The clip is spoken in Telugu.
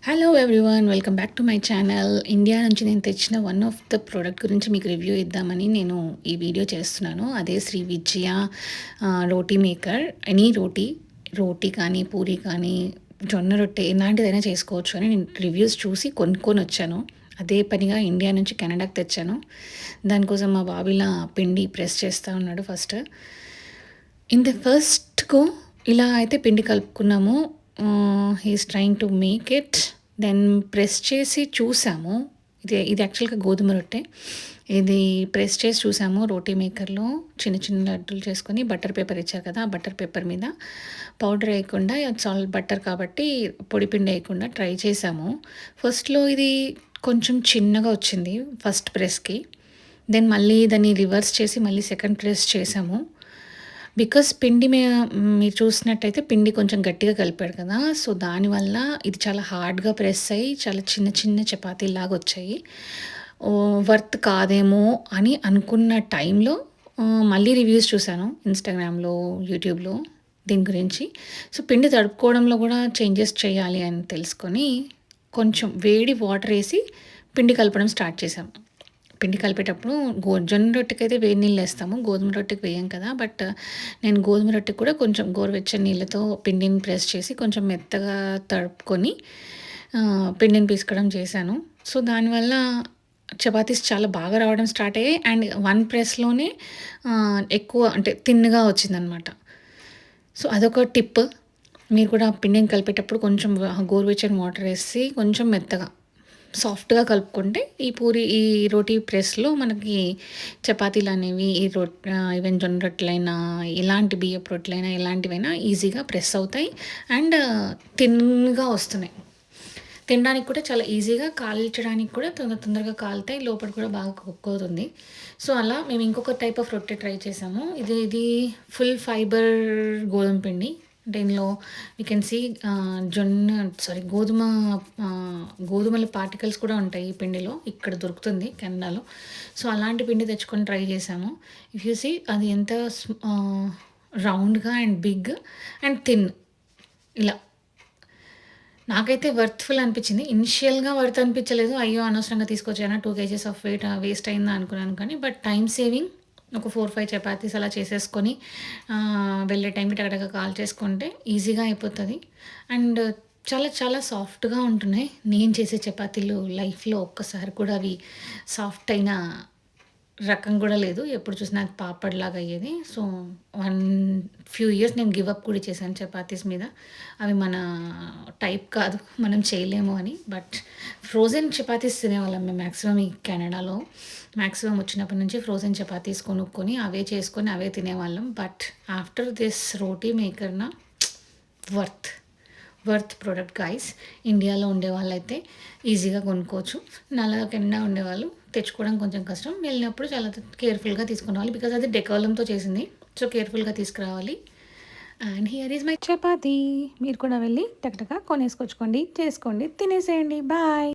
Hello everyone, welcome back to my channel. India నుంచి నేను తెచ్చిన వన్ ఆఫ్ ద ప్రోడక్ట్ గురించి మీకు రివ్యూ ఇద్దామని నేను ఈ వీడియో చేస్తున్నాను. అదే శ్రీ విజయ రోటీ మేకర్. ఎనీ రోటీ, రోటీ కానీ పూరి కానీ జొన్న రొట్టె ఎలాంటిదైనా చేసుకోవచ్చు అని నేను రివ్యూస్ చూసి కొనుక్కొని వచ్చాను. అదే పనిగా ఇండియా నుంచి కెనడాకి తెచ్చాను. దానికోసం మా బాబు ఇలా పిండి ప్రెస్ చేస్తూ ఉన్నాడు. ఫస్ట్ గో ఇలా అయితే పిండి కలుపుకున్నాము. He's trying to make it. Then press చేసి చూసాము. ఇది యాక్చువల్గా గోధుమ రొట్టె. ఇది ప్రెస్ చేసి చూసాము రోటీ మేకర్లో. చిన్న చిన్న లడ్డూలు చేసుకొని బటర్ పేపర్ ఇచ్చారు కదా, ఆ బటర్ పేపర్ మీద పౌడర్ వేయకుండా, సాల్ట్ బటర్ కాబట్టి పొడి పిండి వేయకుండా ట్రై చేసాము. ఫస్ట్లో ఇది కొంచెం చిన్నగా వచ్చింది ఫస్ట్ ప్రెస్కి. దెన్ మళ్ళీ దాన్ని రివర్స్ చేసి మళ్ళీ సెకండ్ ప్రెస్ చేసాము. బికాస్ పిండి మీరు చూసినట్టయితే పిండి కొంచెం గట్టిగా కలిపాడు కదా, సో దానివల్ల ఇది చాలా హార్డ్గా ప్రెస్ అయ్యి చాలా చిన్న చిన్న చపాతీలాగా వచ్చాయి. వర్త్ కాదేమో అని అనుకున్న టైంలో మళ్ళీ రివ్యూస్ చూశాను ఇన్స్టాగ్రామ్లో, యూట్యూబ్లో దీని గురించి. సో పిండి తడుపుకోవడంలో కూడా చేంజెస్ చేయాలి అని తెలుసుకొని కొంచెం వేడి వాటర్ వేసి పిండి కలపడం స్టార్ట్ చేశాం. పిండి కలిపేటప్పుడు జొన్న రొట్టెకైతే వేడి నీళ్ళు వేస్తాము, గోధుమ రొట్టెకి వేయం కదా. బట్ నేను గోధుమ రొట్టెకి కూడా కొంచెం గోరువెచ్చని నీళ్ళతో పిండిని ప్రెస్ చేసి కొంచెం మెత్తగా తడుపుకొని పిండిని పీసుకోవడం చేశాను. సో దానివల్ల చపాతీస్ చాలా బాగా రావడం స్టార్ట్ అయ్యాయి. అండ్ వన్ ప్రెస్లోనే ఎక్కువ అంటే థిన్గా వచ్చిందనమాట. సో అదొక టిప్. మీరు కూడా పిండిని కలిపేటప్పుడు కొంచెం గోరువెచ్చని వాటర్ వేసి కొంచెం మెత్తగా సాఫ్ట్గా కలుపుకుంటే ఈ రోటీ ప్రెస్లో మనకి చపాతీలు అనేవి ఈవెన్ జొన్న రొట్టెలైనా, ఎలాంటి బియ్యపు రొట్టెలైనా, ఎలాంటివైనా ఈజీగా ప్రెస్ అవుతాయి అండ్ థిన్గా వస్తున్నాయి. తినడానికి కూడా చాలా ఈజీగా, కాల్చడానికి కూడా తొందరగా కాలుతాయి, లోపల కూడా బాగా కుక్ అవుతుంది. సో అలా మేము ఇంకొక టైప్ ఆఫ్ రొట్టె ట్రై చేసాము. ఇది ఫుల్ ఫైబర్ గోధుమ పిండి. దీనిలో యూ కెన్ సీ గోధుమల పార్టికల్స్ కూడా ఉంటాయి ఈ పిండిలో. ఇక్కడ దొరుకుతుంది కెనడాలో. సో అలాంటి పిండి తెచ్చుకొని ట్రై చేసాము. ఇఫ్ యూ సీ అది ఎంత రౌండ్గా అండ్ బిగ్ అండ్ థిన్ ఇలా. నాకైతే వర్త్ఫుల్ అనిపించింది. ఇనిషియల్గా వర్త్ అనిపించలేదు, అయ్యో అనవసరంగా తీసుకొచ్చానా 2 kgs ఆఫ్ వెయిట్ వేస్ట్ అయిందా అనుకున్నాను. కానీ బట్ టైం సేవింగ్. ఒక 4-5 చపాతీస్ అలా చేసేసుకొని వెళ్ళే టైంకి టగటగా కాల్ చేసుకుంటే ఈజీగా అయిపోతుంది. అండ్ చాలా చాలా సాఫ్ట్గా ఉంటున్నాయి. నేను చేసే చపాతీలు లైఫ్లో ఒక్కసారి కూడా అవి సాఫ్ట్ అయిన రకం కూడా లేదు. ఎప్పుడు చూసినా అది పాపడ్లాగా అయ్యేది. సో ఫ్యూ ఇయర్స్ నేను గివ్ అప్ కూడా చేశాను చపాతీస్ మీద. అవి మన టైప్ కాదు, మనం చేయలేము అని. బట్ ఫ్రోజన్ చపాతీస్ తినేవాళ్ళం మేము మ్యాక్సిమం ఈ కెనడాలో. మ్యాక్సిమం వచ్చినప్పటి నుంచి ఫ్రోజన్ చపాతీస్ కొనుక్కొని అవే చేసుకొని అవే తినేవాళ్ళం. బట్ ఆఫ్టర్ దిస్ రోటీ మేకర్న వర్త్ ప్రోడక్ట్ గైస్. ఇండియాలో ఉండే వాళ్ళైతే ఈజీగా కొనుక్కోవచ్చు. నాలా కెనడా ఉండేవాళ్ళు తెచ్చుకోవడం కొంచెం కష్టం. వెళ్ళినప్పుడు చాలా కేర్ఫుల్గా తీసుకురావాలి, బికాజ్ అది డెకాలంతో చేసింది. సో కేర్ఫుల్గా తీసుకురావాలి. And here is my chapati. మీరు కూడా వెళ్ళి టక్టగా కొనేసుకొచ్చుకోండి, చేసుకోండి, తినేసేయండి. బాయ్.